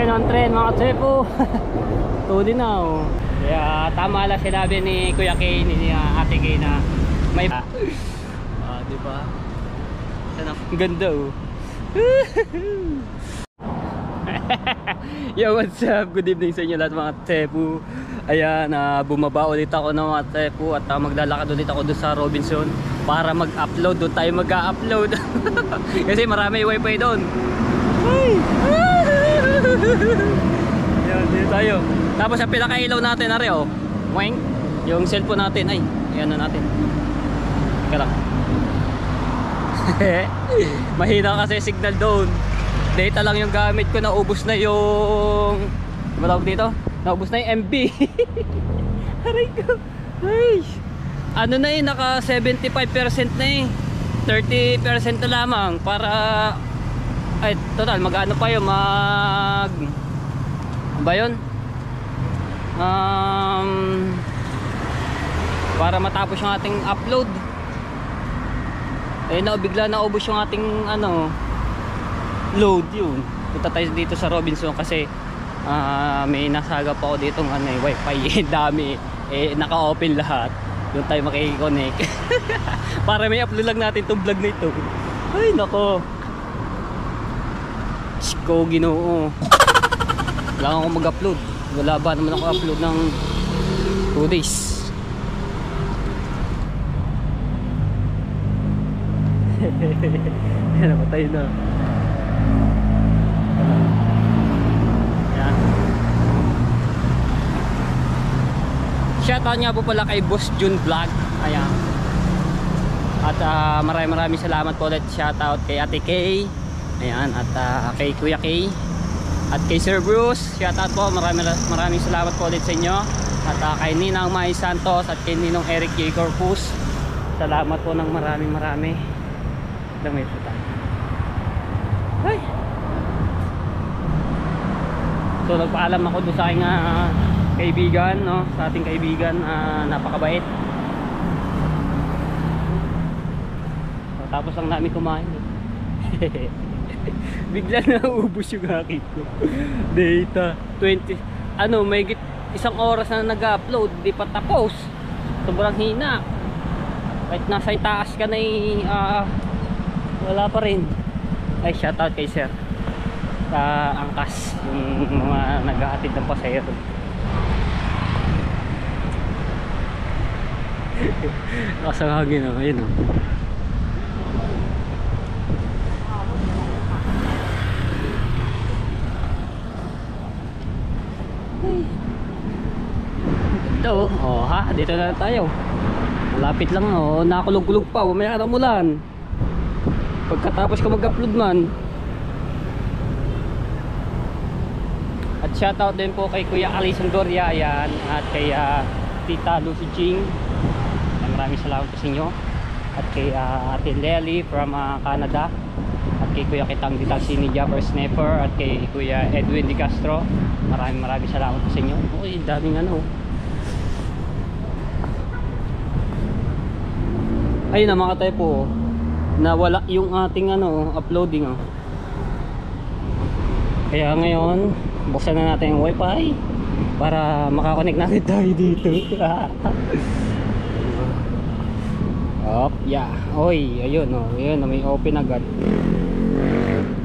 Ayun ang trend mga tsepo. Tuloy na oh. Kaya tama lang sinabi ni Kuya Kay, ni Ate Kay na may diba? Ang ganda oh. Yo, what's up? Good evening sa inyo lahat mga tsepo. Ayan, bumaba ulit ako ng mga tsepo at maglalakad ulit ako doon sa Robinson para mag-upload. Doon tayo mag-upload. Kasi marami wifi doon. Ayan, dito tayo. Tapos ang pinakailaw natin na rin oh. Weng, yung cellphone natin. Ay, ayan na natin. Teka lang. Mahina kasi signal doon. Data lang yung gamit ko. Naubos na yung matawag dito? Naubos na yung MB. Aray ko. Ay. Ano na eh, naka 75% na eh. 30% na lamang para ay total mag-ano pa yun, mag ba yun? Para matapos yung ating upload. Eh bigla naubos yung ating ano load yun. Punta tayo dito sa Robinson kasi may nasaga pa ako dito ng ano, wifi. Dami naka-open lahat. Doon tayo makikiconnect. Para may upload lang natin itong vlog na ito. Ay nako, ko Ginoo. Wala akong mag-upload. Wala ba naman ako upload ng 2 days. Napatay na. Yan. Shoutout nga po pala kay Boss June Vlog. Ayan. At maraming salamat po ulit. Shoutout kay Ate Kay. Ayan, at kay Kuya Kay at kay Sir Bruce, shoutout po, maraming salamat po ulit sa inyo. At kay Ninang Mai Santos at kay Ninong Eric J. Corpus, salamat po ng marami. Damit po tayo. Ay. So nagpaalam ako doon sa aking kaibigan, no? Sa ating kaibigan, napakabait. So, tapos lang namin kumain. Bigla na ubos yung aking data. 20 ano, may 1 oras na nag-upload, di pa tapos. Sobrang hina. Kahit nasa itaas ka na wala pa rin. Ay, shoutout kay Sir Angkas, yung mga naghahatid ng pasahero. Kasang hangin oh, ayun oh. Ito oh, dito na tayo. Malapit lang oh, nakulog-kulog pa, mamaya na umulan. Pagkatapos ko mag-upload man. At shoutout din po kay Kuya Alison Doria, ayan, at kay Tita Lucy Ching. Maraming salamat po sa inyo. At kay Ate Lely from Canada. At kay Kuya Kitang Ditang Sini Japper Snapper. At kay Kuya Edwin Di Castro. Maraming salamat po sa inyo. Uy, daming ano. Ayun na mga tayo po, nawala yung ating ano, uploading oh. Kaya ngayon buksan na natin yung wifi para makakonect natin tayo dito. Op, yeah. Oy, ayun oh, ayun na may open agad.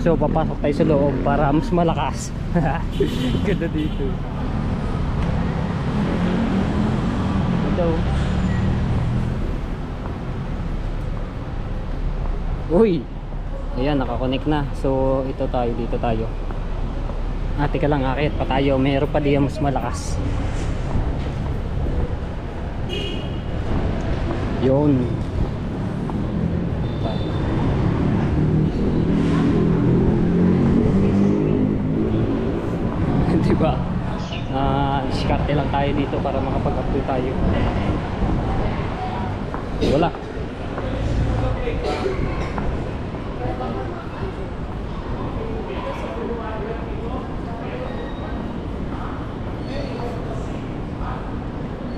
So papasok tayo sa loob para mas malakas. Ganda dito. Ito. Uy, ayan, nakakonect na. So ito tayo, dito tayo. Teka lang, akit pa tayo. Meron pa diyan mas malakas. Yun. Diba? Diskarte lang tayo dito para makapag-upload tayo. Wala.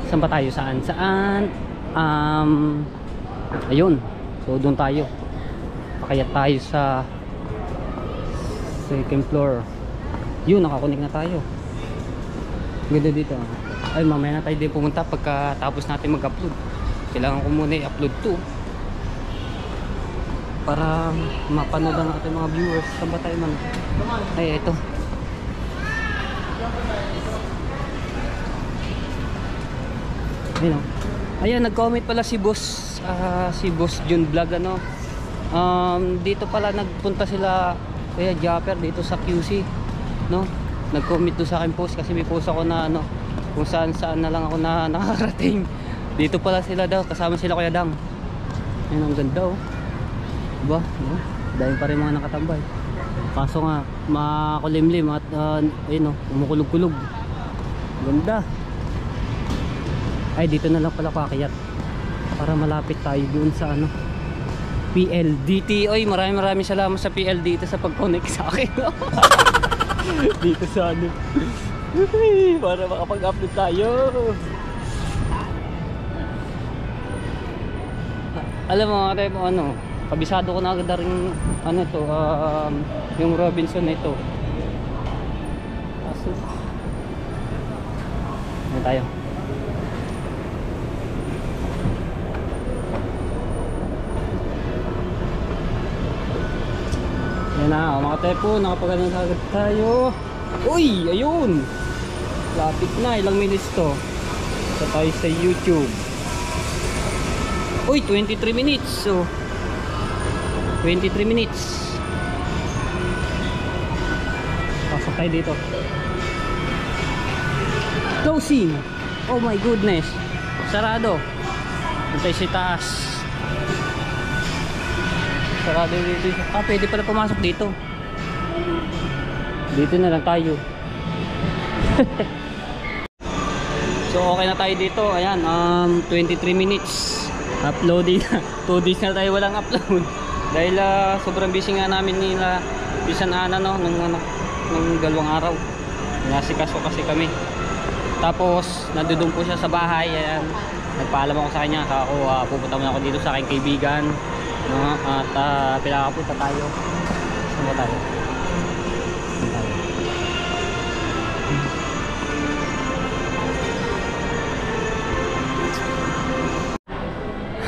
Saan ba tayo? Saan? Ayun. So doon tayo. Pakayat tayo sa second floor. Yun, nakakunik na tayo. Ganda dito. Ay, mamaya na tayo din pumunta pagkatapos natin mag-upload. Kailangan ko muna i-upload to para mapanood ang ating mga viewers. Saan ba tayo man? Ay, ito. Ayun, oh. Ayan, nag-comment pala si Boss Jun Vlog, ano. Dito pala nagpunta sila kaya Japper dito sa QC, no? Nag-comment doon sa akin post kasi may post ako na ano, kung saan na lang ako na nakakarating. Dito pala sila daw, kasama sila Kuya Dang. Ayun, ang ganda, oh. Diba? Dahil pa rin mga nakatambay. Kaso nga makulimlim at ayun, oh, umukulog-kulog. Ganda. Ay, dito na lang pala kakayat para malapit tayo doon sa ano, PLDT. Oy, maraming salamat sa PLDT sa pag-connect sa akin. Dito sa ano, para makapag-upload tayo. Alam mo mga tayo, ano, kabisado ko na agad rin ano to, yung Robinson na ito. Kaso ano tayo? Yan na, mga tepo, nakapagano na agad tayo. Uy, ayun, lapit na, ilang minutes to. Sa tayo sa YouTube. Uy, 23 minutes. So 23 minutes. Pasok tayo dito. Closing. Oh my goodness, sarado. Antay si taas. Sarado dito. Pwede pala pumasok dito. Dito na lang tayo. So okay na tayo dito. Ayan, 23 minutes. Uploading. 2 days na tayo walang upload. Dahil sobrang busy nga namin nila Bisan Ana, no, ng 2 araw. Nasikaso kasi kami. Tapos nandun po siya sa bahay. Ayan, nagpaalam ako sa kanya. Ako pupunta muna ako dito sa aking kaibigan, no? At pinakapunta tayo. Saan ba tayo?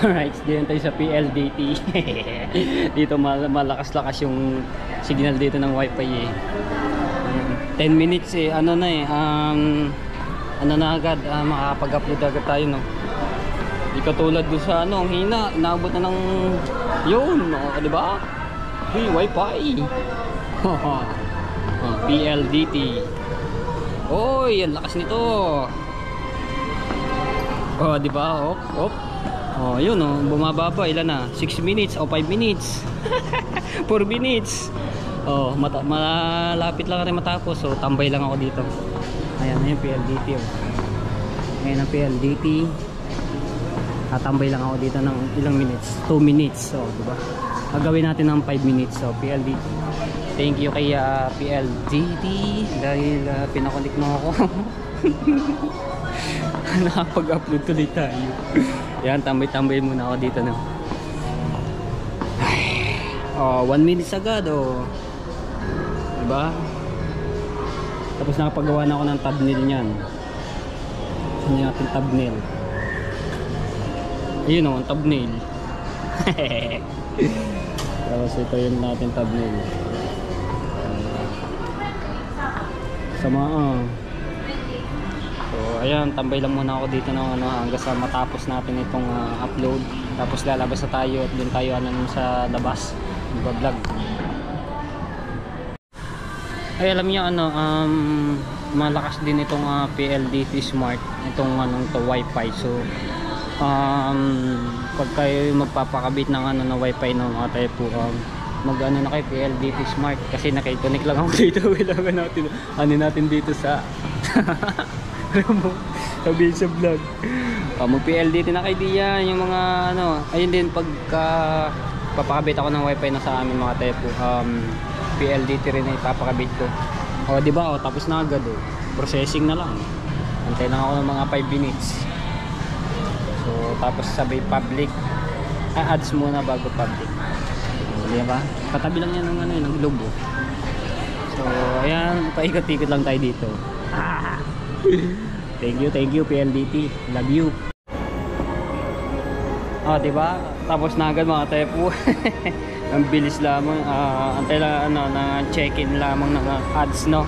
Alright, dito tayo sa PLDT. Dito malakas-lakas yung signal dito ng wifi eh. 10 minutes eh, ano na eh, ano na agad, makakapag-upload agad tayo, no? Di katulad doon sa ano, ang hina, inaabot na ng yun, no? Diba? Hey, wifi. PLDT. Oy, ang lakas nito. Oh, diba? Op. Oh, yun, oh, bumababa. Ilan na? 6 minutes o 5 minutes. 4 minutes. Oh, malapit lang rin matapos. So, tambay lang ako dito. Ayan na yung PLDT, oh. Ayan ang PLDT. Tambay lang ako dito ng ilang minutes. 2 minutes. So, diba? Gagawin natin ng 5 minutes. So, PLDT. Thank you kay PLDT dahil pinakonik mo ako. Nakapag-upload tuloy tayo. Yan, tambay-tambay muna ako dito, no. Oh, 1 minute agad, oh. Diba? Tapos nakapagawa na ako ng thumbnail niyan. Saan yung ating thumbnail? Ayun, oh, ang thumbnail. Tapos ito yung natin thumbnail. Sama, So ayan, tambay lang muna ako dito ng ano, hanggang sa matapos natin itong upload. Tapos lalabas na tayo at doon tayo sa labas mag-vlog. Ay, alam niyo ano, malakas din itong PLDT Smart, itong anong to wifi. So pag kayo magpapakabit ng ano na wifi ng mga tayo po, mag-ano na kay PLDT Smart kasi nakikonnect lang ako dito. Kailangan natin ano natin dito sa sabihin sa vlog. Mag PLDT na kayo diyan, yung mga ano, ayun din pagka papakabit ako ng wifi na sa amin mga tepo, PLDT rin na ipapakabit ko. O diba, o tapos na agad, processing na lang, antay lang ako ng mga 5 minutes. So tapos sabay public, ads muna bago public. Diba, katabi lang yan ng ano, ng globe. So So ayan, paikot-ikot lang tayo dito. Thank you PLDT, love you. Diba? Tapos na agad mga tepo. Ang bilis lamang. Antay lang na check-in lamang ng ads, no.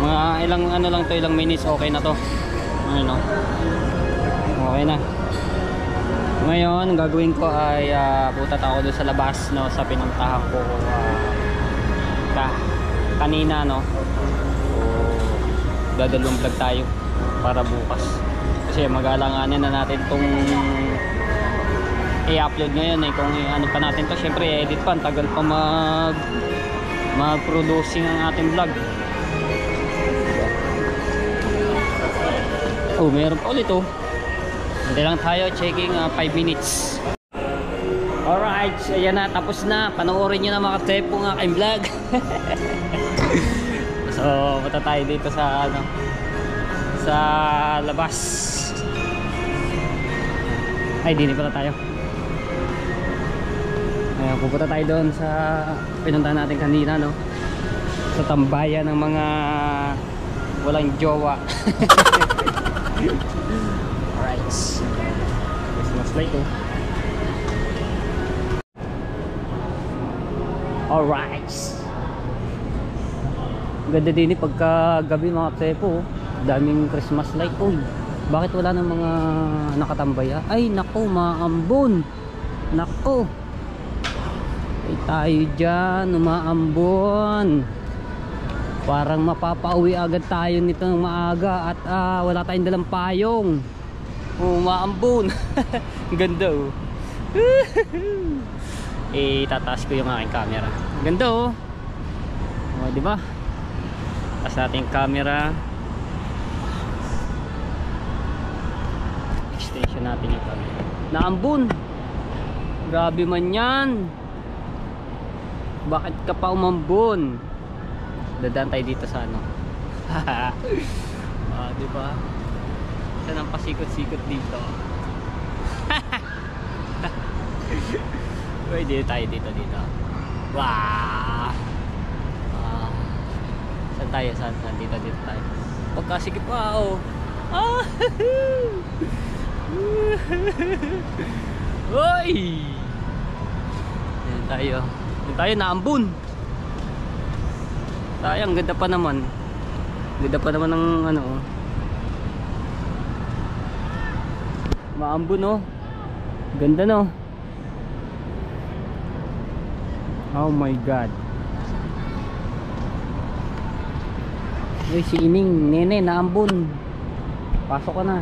Mga ilang lang to, ilang minutes, okay na to. Ano? Okay na. Ngayon, ang gagawin ko ay putat ako doon sa labas, no, sa pinuntahan ko kanina, no. So, dadalawang vlog tayo para bukas. Kasi mag-aalanganin na natin tong i-upload ngayon kung ano pa natin to, syempre edit pa, tagal pa mag-producing ang ating vlog. Meron pa ulit hindi lang tayo, checking 5 minutes. Alright, ayan na, tapos na. Panoorin nyo na mga tepo ng aking vlog. So punta tayo dito sa sa labas. Ay, dini pala tayo. Ayan, pupunta tayo doon sa pinuntahan natin kanina, no, sa tambayan ng mga walang jowa. Alright, Christmas light Alright, ganda din pagka gabi mga tepo. Daming Christmas light. Bakit wala ng mga nakatambay? Ay nako, maambon. Nako, ay tayo dyan, umaambon. Parang mapapauwi agad tayo nito ng maaga. At wala tayong dalang payong. Umaambon. Ganda tataas ko yung aking camera. Ganda diba? Taas natin yung camera. Extension natin yung camera. Naambon. Grabe man yan. Bakit ka pa umambon? Dadaan tayo dito sa diba? Saan ang pasikot-sikot dito? Pwede tayo dito. Wow! Saan tayo? Saan? Dito tayo. Pagkasikip pa Uy! Dito tayo, naambun. Sayang, ganda pa naman. Ganda pa naman ng maambun ganda oh my god. Uy, si Ining, nene, naambun. Pasok ka na.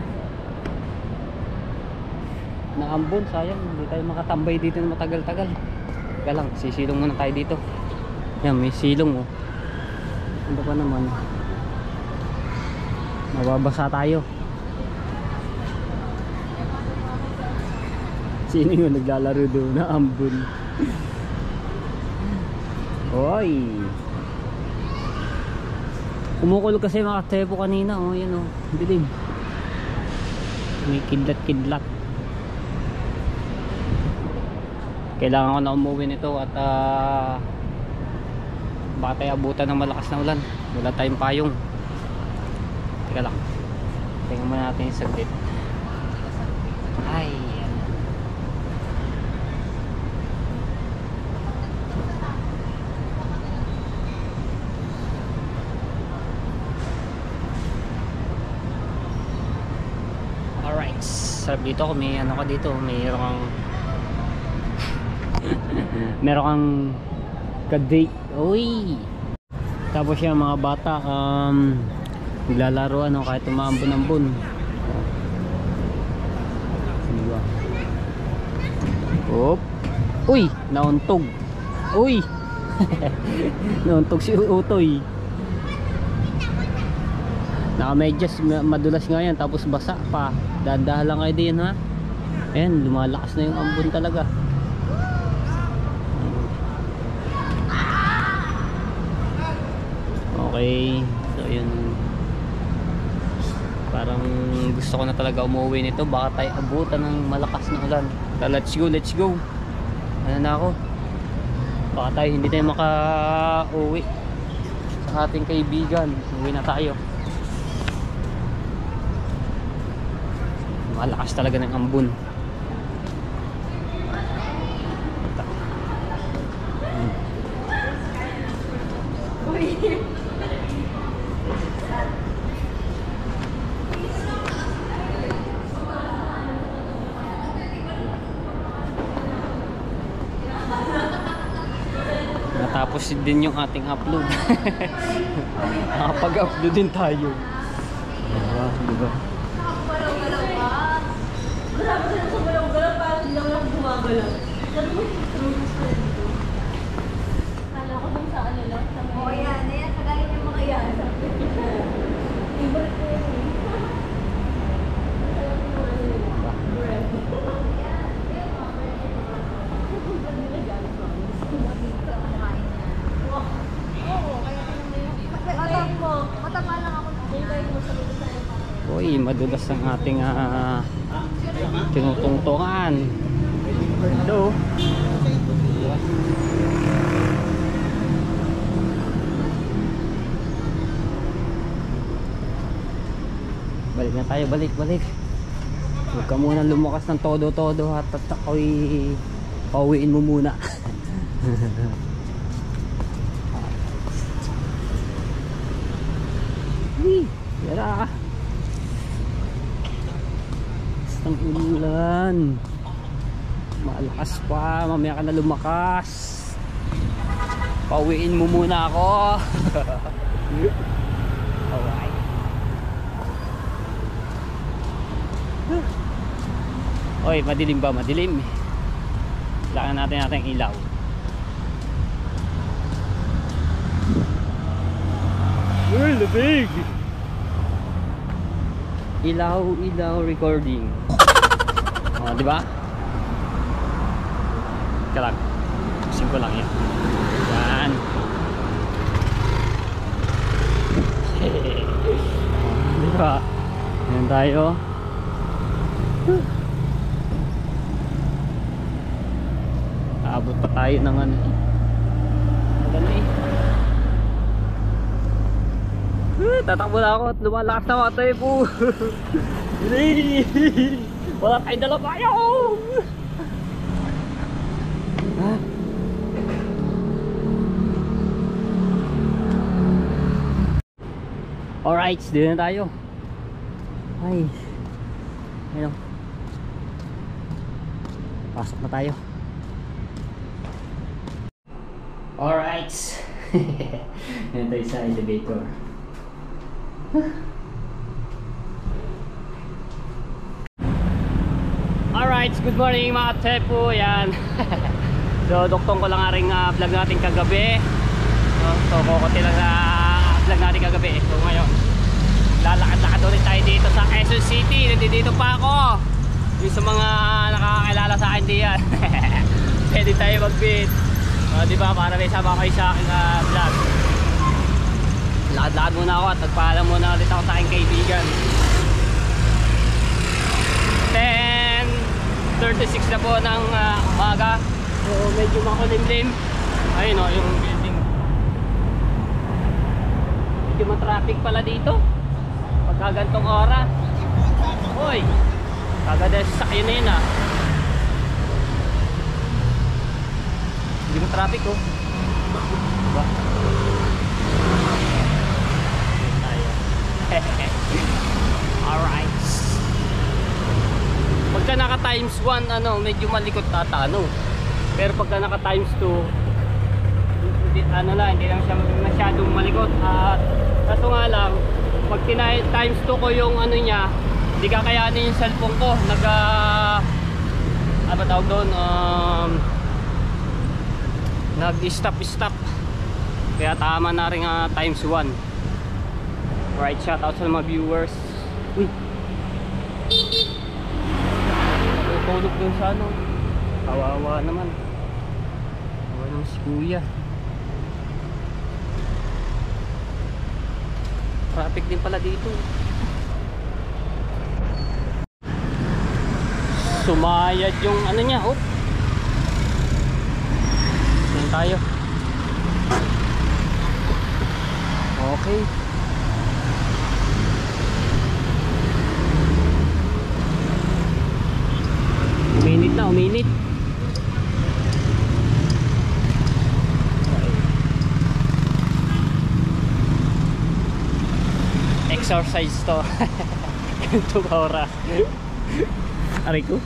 Naambun, sayang, hindi tayo makatambay dito na matagal-tagal. Teka lang, sisilong muna tayo dito. Yan, may silong Ano pa naman, mababasa tayo. Sino yung naglalaro doon na ambon? Oy, kumukulog kasi mga tepo kanina yan dilim. May kidlat. Kailangan ko na umuwi nito at baka tayo abutan ng malakas na ulan. Wala tayong payong. Teka lang, tingnan muna natin yung saglit. Ay, alright, sarap dito. Kung may ka dito, meron kang ka-date. Uy, tapos yung mga bata naglalaro kahit umaambon-ambon. Diba? Uy, nauntog. Uy. Nauntog si Utoy. Naka-medyas, madulas nga yan, tapos basa pa. Dadahan lang kayo din Ayan, lumalakas na yung ambon talaga. Okay, so yun, parang gusto ko na talaga umuwi nito. Baka tayo abutan ng malakas na ulan. Let's go. Ano na ako, baka tayo hindi tayo maka-uwi. sa ating kaibigan. Uwi na tayo. Malakas talaga ng ambon. Natapos din yung ating upload. Nakapag-upload din tayo. Diba? Kala ko dun sa ano lang. Oo, yan. Ayan, kagaya yung mga yan. Favorite ko yun. Matama lang ako. Uy, madulas ang ating tinutungtungan. Hello. Balik na tayo, balik. Huwag ka muna lumakas ng todo-todo at ako'y pauwiin mo muna. Yara. Ang ulan. Malakas pa, mamaya ka na lumakas. Pauwiin mo muna ako. Alright. Oy, madilim ba? Madilim. Kailangan natin ating ilaw. Uy, labig! Ilaw recording. Oh, di ba? Kalag. Simple lang 'yan. Yan. Di ba? Yan tayo. Aabot pa tayo ng ano. Maganda eh. Tatakbo na ako at lumalakas na mga tayo po. Wala tayong dala tayo. Alright, dito na tayo. Ay, ayun. Pasok na tayo. Alright. Yan tayo sa elevator. Alright, good morning mga tepo. Yan. So, duktong ko lang nga rin vlog natin kagabi. So, kukunti lang na vlog natin kagabi. So, ngayon, lalakad-lakad ulit tayo dito sa Quezon City. Nandito pa ako. Yung sa mga nakakakilala sa akin diyan. Pwede tayo mag-beat. Diba, para may sama kayo sa aking vlog. Lakad-lakad muna ako at nagpaalam muna ulit ako sa aking kaibigan. 10:36 na po ng umaga. So medyo makulimlim. Ayun o, yung building. Medyo matraffic pala dito pagka gantong oras. Uy, kagada sa sakyan na yun Medyo matraffic oh. Diba? Alright. Pagka naka times 1 medyo malikot tatano. Pero pagka naka times 2 hindi lang siya masyadong malikot. At kaso nga lang pag times 2 ko yung niya, hindi kakayanin yung cellphone ko. Ano tawag doon? Nag-stop. Kaya tama na rin times 1. Right, shout out sa mga viewers. Uy. Tulog dun sa kawawa naman. Kawawa naman si kuya. Traffic din pala dito. Sumayad yung niya, oh. Yan tayo. Okay. Uminit na, uminit. Exercise to. Ganito ka oras. Aray ko.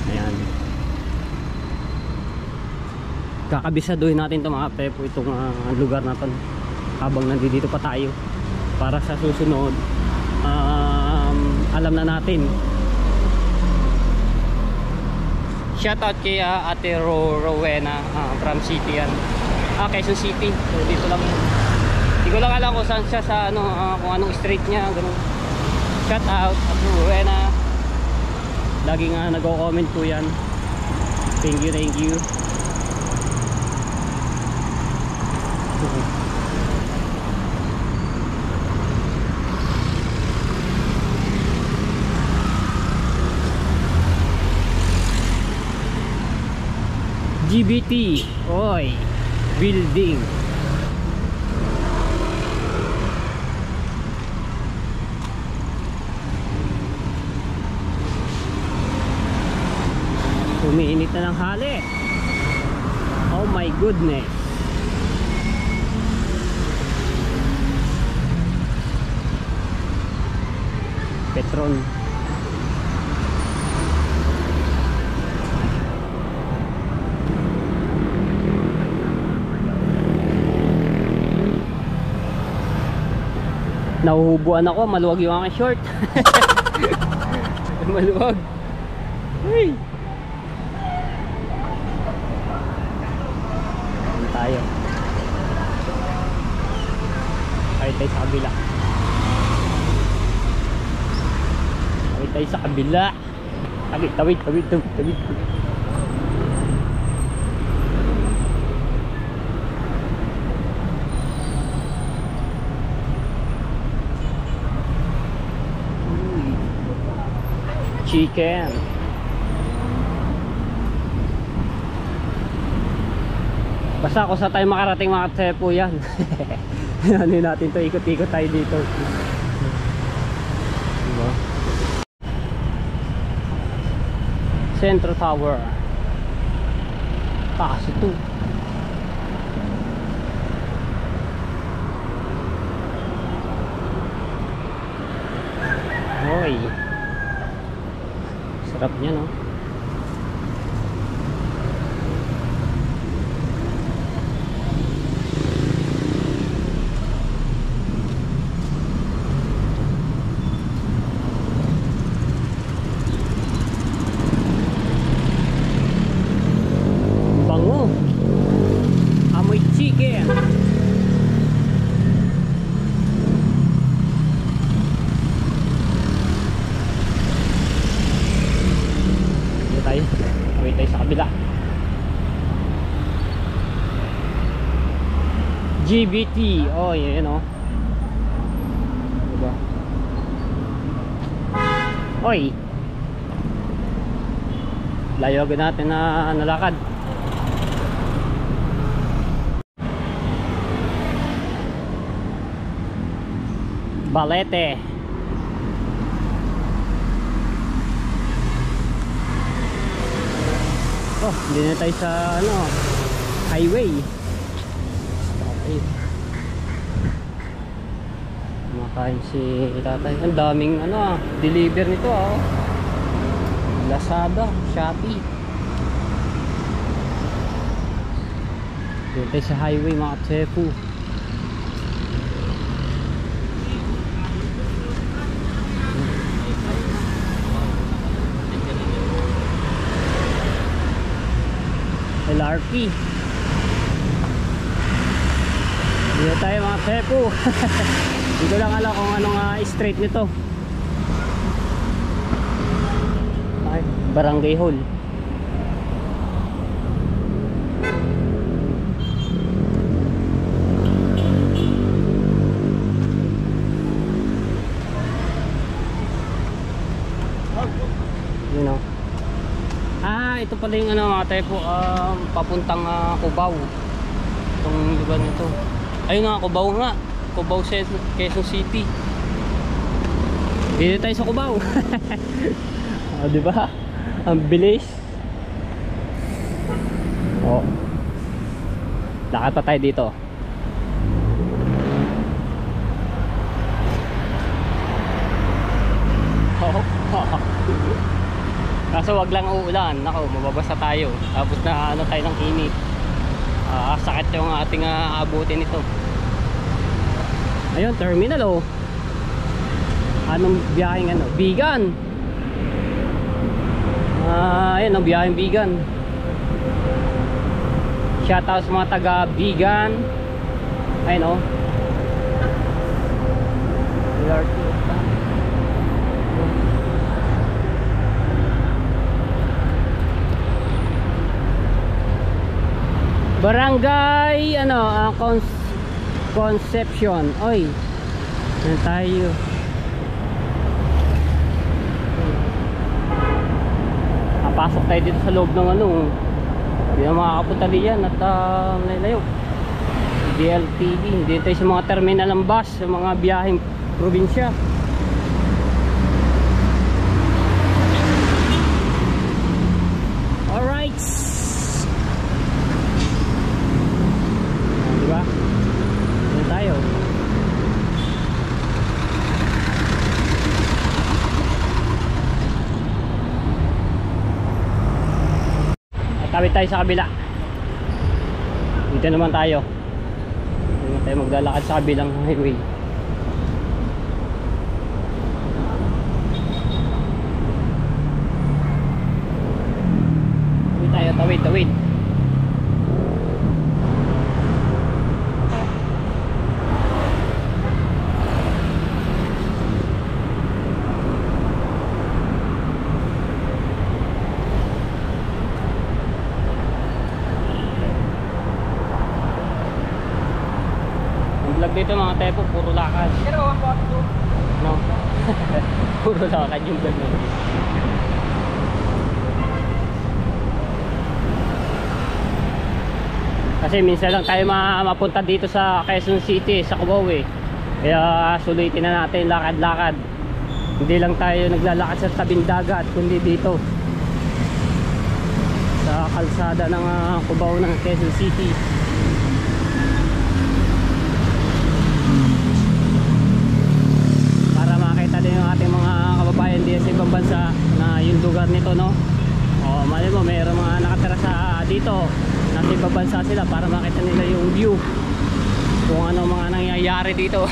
Ayan. Kakabisaduhin natin ito mga pepo, itong lugar na to habang nandito pa tayo, para sa susunod alam na natin. Shoutout kay Ate Rowena from City yan. Quezon City. So dito lang. Hindi ko lang alam kung saan siya sa kung anong street niya, ganun. Shoutout Ate Rowena. Laging nagko-comment po yan. Thank you, thank you. GBT, oy, building. Umiinit na ng hali. Oh my goodness. Petron. Nahuhubuan ako, maluwag yung aking short. Maluwag. Hey. Ano tayo? Ay tayo sa kabila. Tawid tayo sa kabila. Tawid. Chicken. Basta kung saan tayo makarating mga tsepo yan. Ano natin to, ikot-ikot tayo dito. Diba? Centro Tower. Taas ito. Hoy. Sarap niya, no? Bango. Amoy chicken. Wait tayo sa kabila. GBT. Oh, yan o. Diba? Oy. Layo agad natin na nalakad. Balete. Oh, hindi na tayo sa highway. Okay. Kumakain si tatay. Ang daming deliver nito Lazada, Shopee. Hindi tayo sa highway mga tsepo. LRT. Dito tayo mga tsepo. Hindi ko lang alam kung anong street nito. Ay, Barangay Hall. You know. Ito pala yung mga taypo papuntang Cubao. Itong lugar nito. Ayun nga, Cubao nga. Cubao, Quezon City. Dito tayo sa Cubao. Oh, di ba? Ang bilis. Oh. Lakad pa tayo dito. Oh. Kaso wag lang uulan. Nako, mababasa tayo. Tapos na ano tayo ng init. Sakit yung ating aabutin ito. Ayun, terminal oh. Anong biyaheng ano? Bigan. Ayun, ang biyaheng Bigan. Shoutout sa mga taga Bigan. Ayun oh. Barangay ano, Concepcion. Oy. Yan tayo. Pasok tayo dito sa loob ng ano. Hindi na makakapunta diyan at nalayo. DLTV. Dito tayo sa mga terminal ng bus, sa mga biyaheng probinsya. Alright. Diba? Yan tayo. At tayo sa kabila. Dito naman tayo. Dito tayo maglalakad sa kabilang highway. Dito tayo, tawid. Dito mga tepo, puro lakad. No? Puro lakad yung vlog natin. Kasi minsan lang tayo mapunta dito sa Quezon City, sa Cubao eh. Kaya sulitin na natin lakad-lakad. Hindi lang tayo naglalakad sa tabing dagat, kundi dito sa kalsada ng Cubao ng Quezon City. Yung ating mga kababayan din sa ibang bansa na yung lugar nito, no? O mali mo, mayroong mga nakatira sa dito, nasa ibang bansa sila para makita nila yung view kung ano mga nangyayari dito.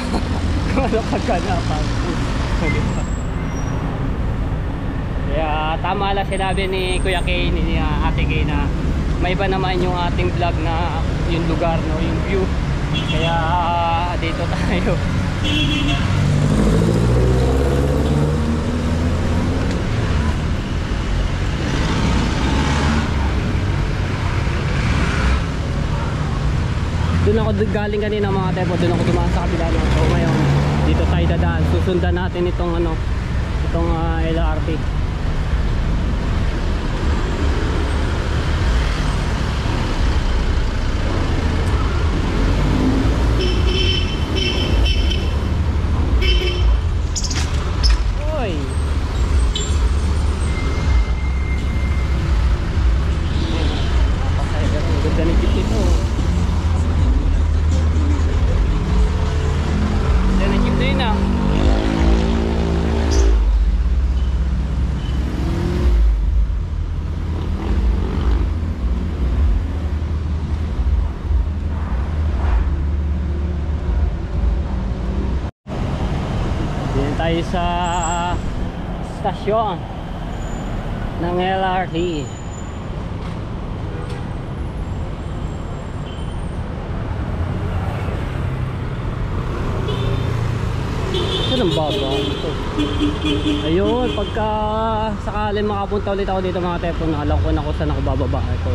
Kung ano kaganapan. Kaya tama lang sinabi ni Kuya Kay, ni Ate Kay, na may iba naman yung ating vlog na yung lugar, no? Yung view. Kaya dito tayo. Doon ako galing kanina mga tepo, doon ako dumaan sa kabila ng so ngayon dito tayo dadaan, susundan natin itong ano, itong LRT. Oy, ang ganda ng jeep ito. Din na. Dito tayo sa stasyon ng LRT. Ang baba ito. Ayun, pagka sakali makapunta ulit ako dito mga tepo, alam ko na kung saan ako bababa. Ito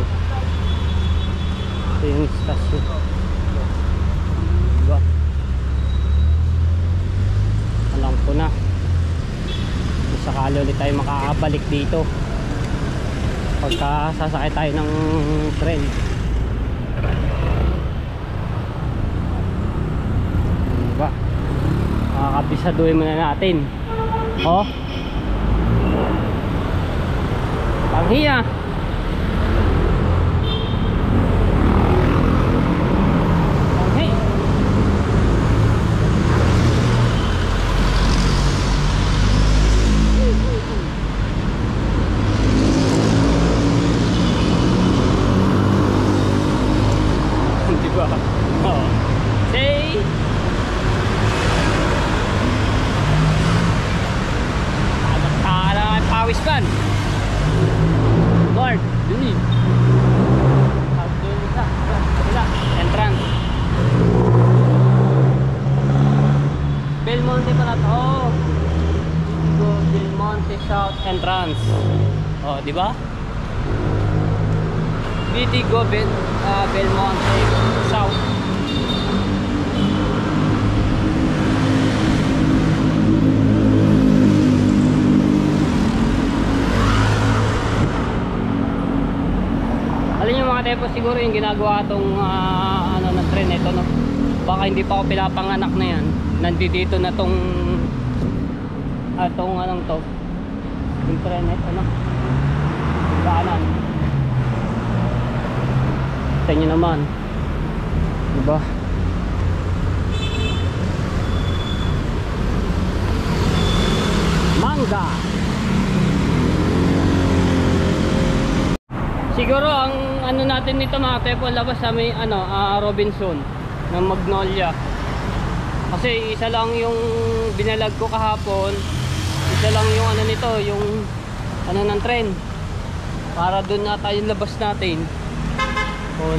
yung stasyon, diba? Alam ko na kung sakali ulit tayo makakabalik dito pagka sasakay tayo ng tren. Abisaduhin muna natin. Oh. Panghiya. Panghi. Diba? Oh. Say. Kailangan pawis pan. Lord, dun eh. Doon isa. Kabila. Entrance. Belmonte pala to. Oh. Belmonte South Entrance. Oh, di ba? Vitigo Belmonte South. Alam niyo mga tepo, siguro yung ginagawa tong ano na tren ito, no? Baka hindi pa ako pinapanganak na yan. Nandito na tong anong to, yung tren ito, no? Daanan. Ito nyo naman, diba? Mangga. Siguro ang ano natin nito mga tepo, labas sa may Robinson ng Magnolia. Kasi isa lang yung binalag ko kahapon. Isa lang yung ano nito, yung ano ng tren. Para doon na tayo labas natin. Oh,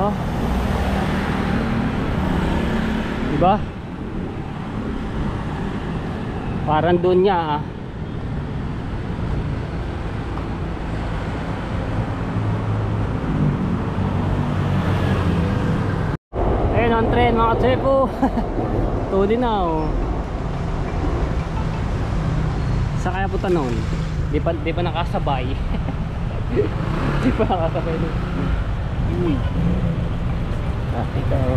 oh. Diba? Parang doon niya Ayun ang tren mga tsepo. Tuloy na oh. Sa kaya punta noon? Di pa nakasabay. Di pa nakasabay nun. Ikaw.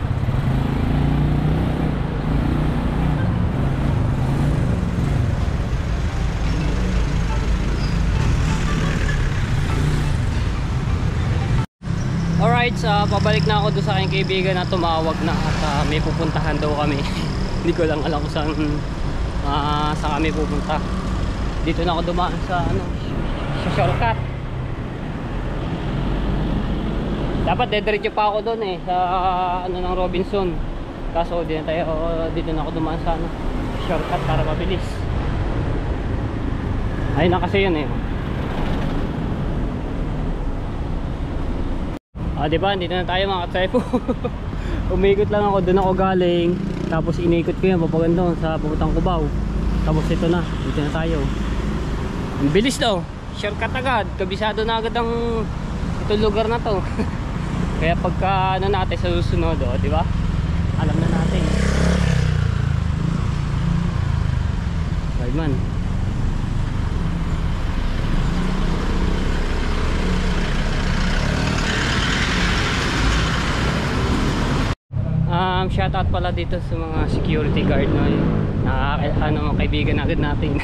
Alright, pabalik na ako doon sa aking kaibigan na tumawag na at may pupuntahan daw kami. Hindi ko lang alam kung saan kami pupunta. Dito na ako dumaan sa sa shortcut. Dapat dediretso pa ako doon sa ng Robinson. Kaso dito na ako dumaan sa shortcut para mabilis. Ayun na kasi yun diba, dito na tayo mga katsepo. Umikot lang ako, doon ako galing. Tapos inikot ko yan, papagan doon sa Puputang Cubao. Tapos ito na, dito na tayo. Ang bilis daw, shortcut agad. Kabisado na agad ang itong lugar na to. Kaya pagka natin sa susunod, diba? Alam na natin. Right man. Shoutout pala dito sa mga security guard mga kaibigan agad natin.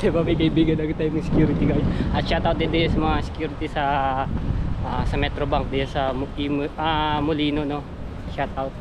Diba may kaibigan agad tayo ng security guard. At shoutout din dito sa mga security sa Metrobank dito sa Molino, no? Shoutout.